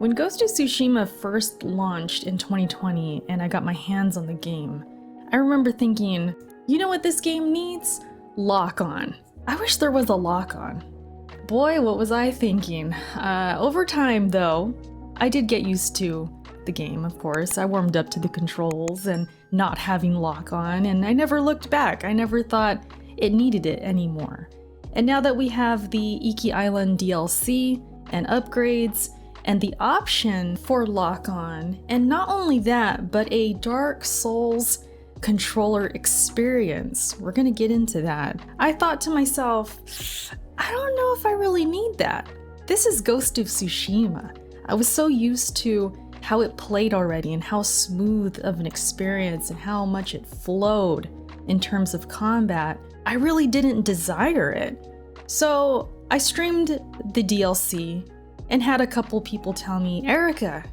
When Ghost of Tsushima first launched in 2020 and I got my hands on the game, I remember thinking, you know what this game needs? Lock-on. I wish there was a lock-on. Boy, what was I thinking? Over time, though, I did get used to the game, of course. I warmed up to the controls and not having lock-on, and I never looked back. I never thought it needed it anymore. And now that we have the Iki Island DLC and upgrades, and the option for lock-on, and not only that, but a Dark Souls controller experience. We're gonna get into that. I thought to myself, I don't know if I really need that. This is Ghost of Tsushima. I was so used to how it played already and how smooth of an experience and how much it flowed in terms of combat. I really didn't desire it. So I streamed the DLC and had a couple people tell me, Erica,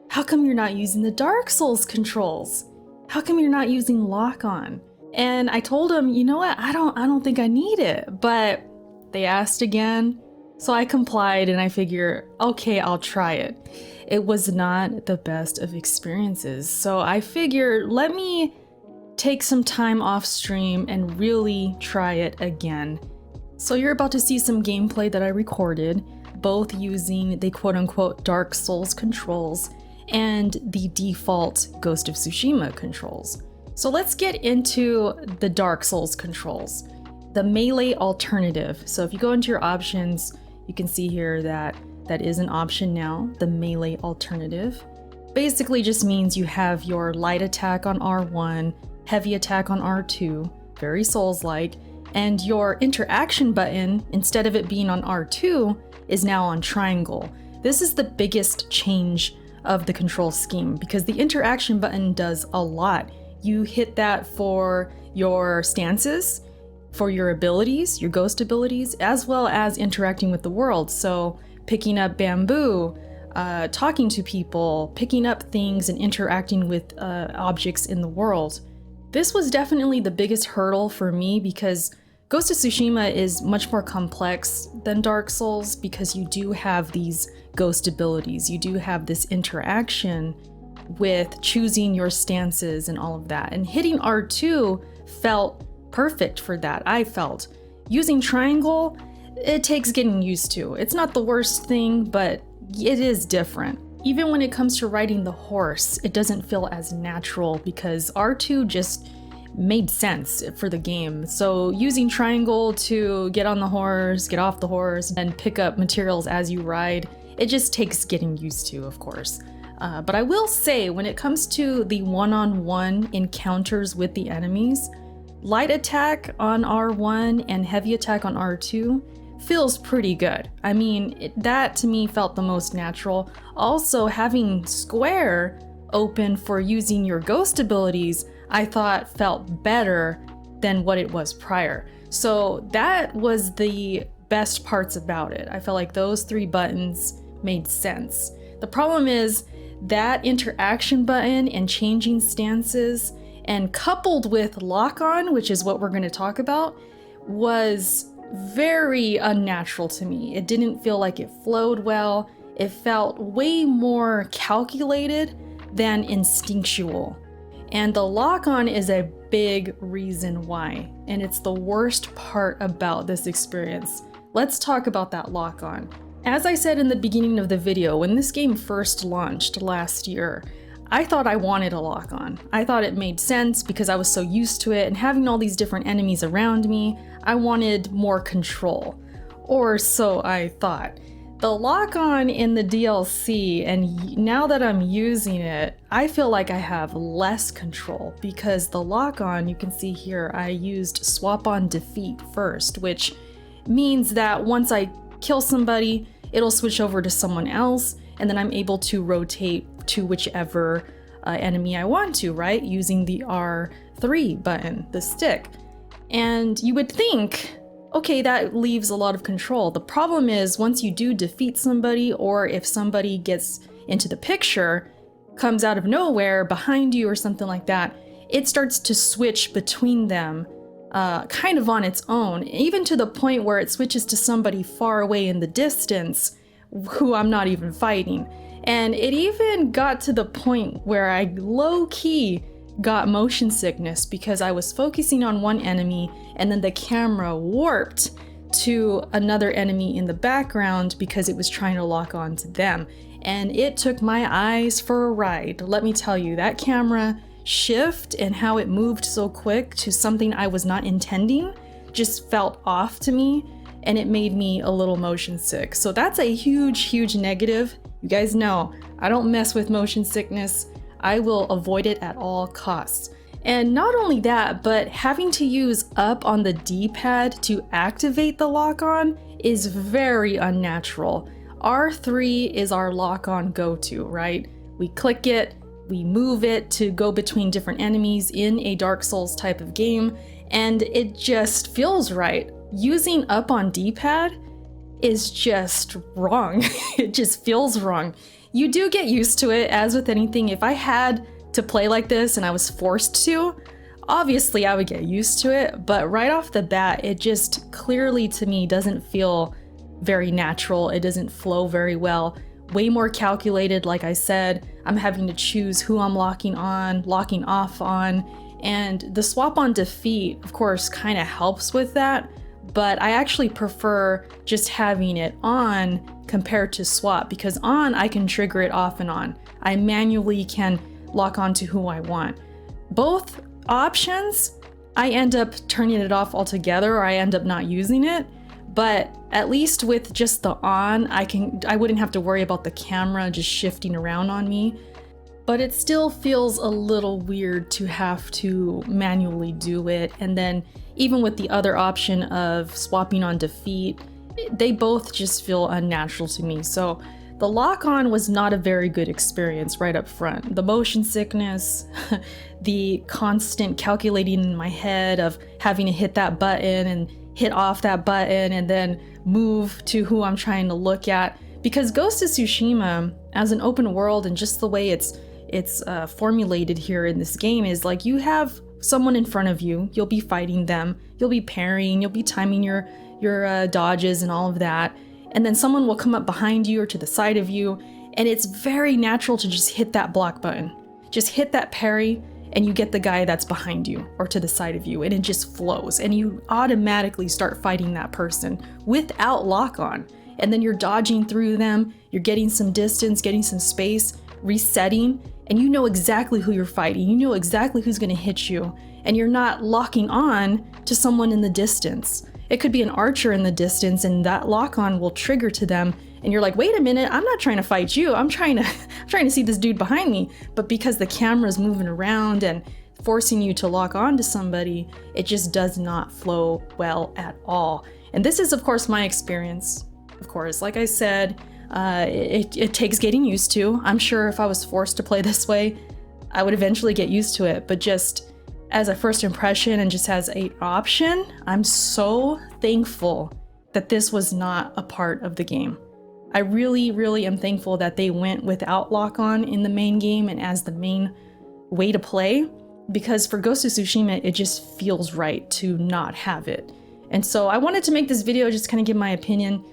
how come you're not using the Dark Souls controls? How come you're not using lock-on? And I told them, you know what, I don't think I need it. But they asked again, so I complied and I figure, okay, I'll try it. It was not the best of experiences. So I figured, let me take some time off stream and really try it again. So you're about to see some gameplay that I recorded, both using the quote-unquote Dark Souls controls and the default Ghost of Tsushima controls. So let's get into the Dark Souls controls, the melee alternative. So if you go into your options, you can see here that that is an option now, the melee alternative. Basically just means you have your light attack on R1, heavy attack on R2, very Souls-like, and your interaction button, instead of it being on R2, is now on triangle. This is the biggest change of the control scheme because the interaction button does a lot. You hit that for your stances, for your abilities, your ghost abilities, as well as interacting with the world. So picking up bamboo, talking to people, picking up things and interacting with objects in the world. This was definitely the biggest hurdle for me because Ghost of Tsushima is much more complex than Dark Souls because you do have these ghost abilities. You do have this interaction with choosing your stances and all of that. And hitting R2 felt perfect for that, I felt. Using triangle, it takes getting used to. It's not the worst thing, but it is different. Even when it comes to riding the horse, it doesn't feel as natural because R2 just made sense for the game. So using triangle to get on the horse, get off the horse, and pick up materials as you ride, it just takes getting used to, of course. But I will say, when it comes to the one-on-one encounters with the enemies, light attack on R1 and heavy attack on R2 feels pretty good. I mean, that to me felt the most natural. Also, having square open for using your ghost abilities, I thought felt better than what it was prior. So that was the best parts about it. I felt like those three buttons made sense. The problem is that interaction button and changing stances, and coupled with lock-on, which is what we're going to talk about, was very unnatural to me. It didn't feel like it flowed well. It felt way more calculated than instinctual. And the lock-on is a big reason why, and it's the worst part about this experience. Let's talk about that lock-on. As I said in the beginning of the video, when this game first launched last year, I thought I wanted a lock-on. I thought it made sense because I was so used to it, and having all these different enemies around me, I wanted more control. Or so I thought. The lock-on in the DLC, and now that I'm using it, I feel like I have less control because the lock-on, you can see here, I used swap on defeat first, which means that once I kill somebody, it'll switch over to someone else, and then I'm able to rotate to whichever enemy I want to, right? Using the R3 button, the stick. And you would think, okay, that leaves a lot of control. The problem is once you do defeat somebody, or if somebody gets into the picture, comes out of nowhere behind you or something like that, it starts to switch between them kind of on its own, even to the point where it switches to somebody far away in the distance who I'm not even fighting. And it even got to the point where I low-key got motion sickness because I was focusing on one enemy and then the camera warped to another enemy in the background because it was trying to lock on to them. And it took my eyes for a ride. Let me tell you, that camera shift and how it moved so quick to something I was not intending just felt off to me, and it made me a little motion sick. So that's a huge negative. You guys know I don't mess with motion sickness. I will avoid it at all costs. And not only that, but having to use up on the D-pad to activate the lock-on is very unnatural. R3 is our lock-on go-to, right? We click it, we move it to go between different enemies in a Dark Souls type of game, and it just feels right. Using up on D-pad is just wrong. It just feels wrong. You do get used to it, as with anything. If I had to play like this and I was forced to, obviously I would get used to it, but right off the bat, it just clearly to me doesn't feel very natural. It doesn't flow very well. Way more calculated, like I said. I'm having to choose who I'm locking on, locking off on, and the swap on defeat, of course, kind of helps with that, but I actually prefer just having it on compared to swap, because on I can trigger it off and on. I manually can lock on to who I want. Both options, I end up turning it off altogether, or I end up not using it. But at least with just the on, I wouldn't have to worry about the camera just shifting around on me. But it still feels a little weird to have to manually do it. And then even with the other option of swapping on defeat, they both just feel unnatural to me. So the lock-on was not a very good experience right up front. The motion sickness, the constant calculating in my head of having to hit that button and hit off that button and then move to who I'm trying to look at. Because Ghost of Tsushima, as an open world and just the way it's formulated here in this game, is like you have someone in front of you, you'll be fighting them, you'll be parrying, you'll be timing your dodges and all of that, and then someone will come up behind you or to the side of you, and it's very natural to just hit that block button. Just hit that parry, and you get the guy that's behind you or to the side of you, and it just flows, and you automatically start fighting that person without lock-on. And then you're dodging through them, you're getting some distance, getting some space, resetting, and you know exactly who you're fighting. You know exactly who's gonna hit you, and you're not locking on to someone in the distance. It could be an archer in the distance, and that lock-on will trigger to them, and you're like, wait a minute, I'm not trying to fight you, I'm trying to see this dude behind me. But because the camera's moving around and forcing you to lock on to somebody, it just does not flow well at all. And this is, of course, my experience. Of course, like I said, it takes getting used to. I'm sure if I was forced to play this way, I would eventually get used to it, but just as a first impression and just as an option, I'm so thankful that this was not a part of the game. I really am thankful that they went without lock-on in the main game and as the main way to play, because for Ghost of Tsushima, it just feels right to not have it. And so I wanted to make this video, just kind of give my opinion,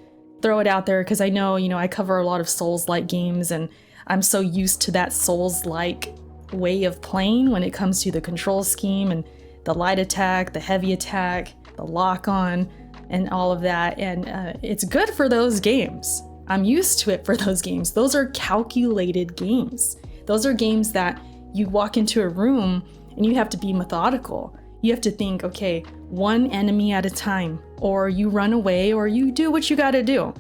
throw it out there, because I know, I cover a lot of Souls-like games, and I'm so used to that Souls-like way of playing when it comes to the control scheme and the light attack, the heavy attack, the lock-on, and all of that. And it's good for those games. I'm used to it for those games. Those are calculated games. Those are games that you walk into a room and you have to be methodical. You have to think, okay, one enemy at a time, or you run away, or you do what you gotta do.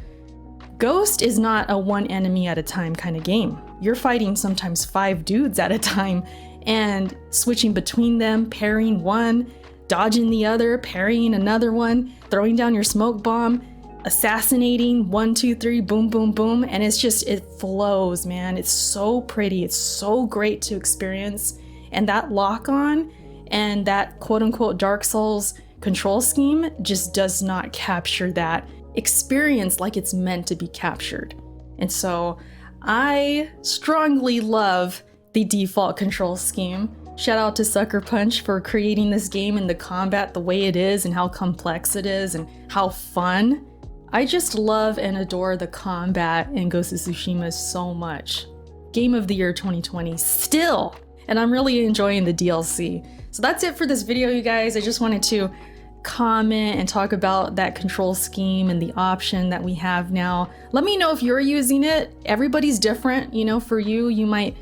Ghost is not a one enemy at a time kind of game. You're fighting sometimes 5 dudes at a time and switching between them, parrying one, dodging the other, parrying another one, throwing down your smoke bomb, assassinating 1, 2, 3, boom, boom, boom. And it's just, it flows, man. It's so pretty. It's so great to experience. And that lock-on and that quote-unquote Dark Souls control scheme just does not capture that experience like it's meant to be captured. And so I strongly love the default control scheme. Shout out to Sucker Punch for creating this game and the combat the way it is and how complex it is and how fun. I just love and adore the combat in Ghost of Tsushima so much. Game of the Year 2020 still, and I'm really enjoying the DLC. So that's it for this video, you guys. I just wanted to comment and talk about that control scheme and the option that we have now. Let me know if you're using it. Everybody's different, you know. For you, you might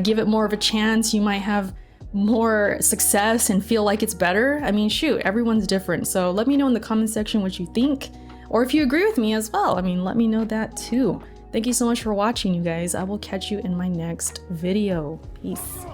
give it more of a chance. You might have more success and feel like it's better. I mean, shoot, everyone's different. So let me know in the comment section what you think, or if you agree with me as well. I mean, let me know that too. Thank you so much for watching, you guys. I will catch you in my next video. Peace.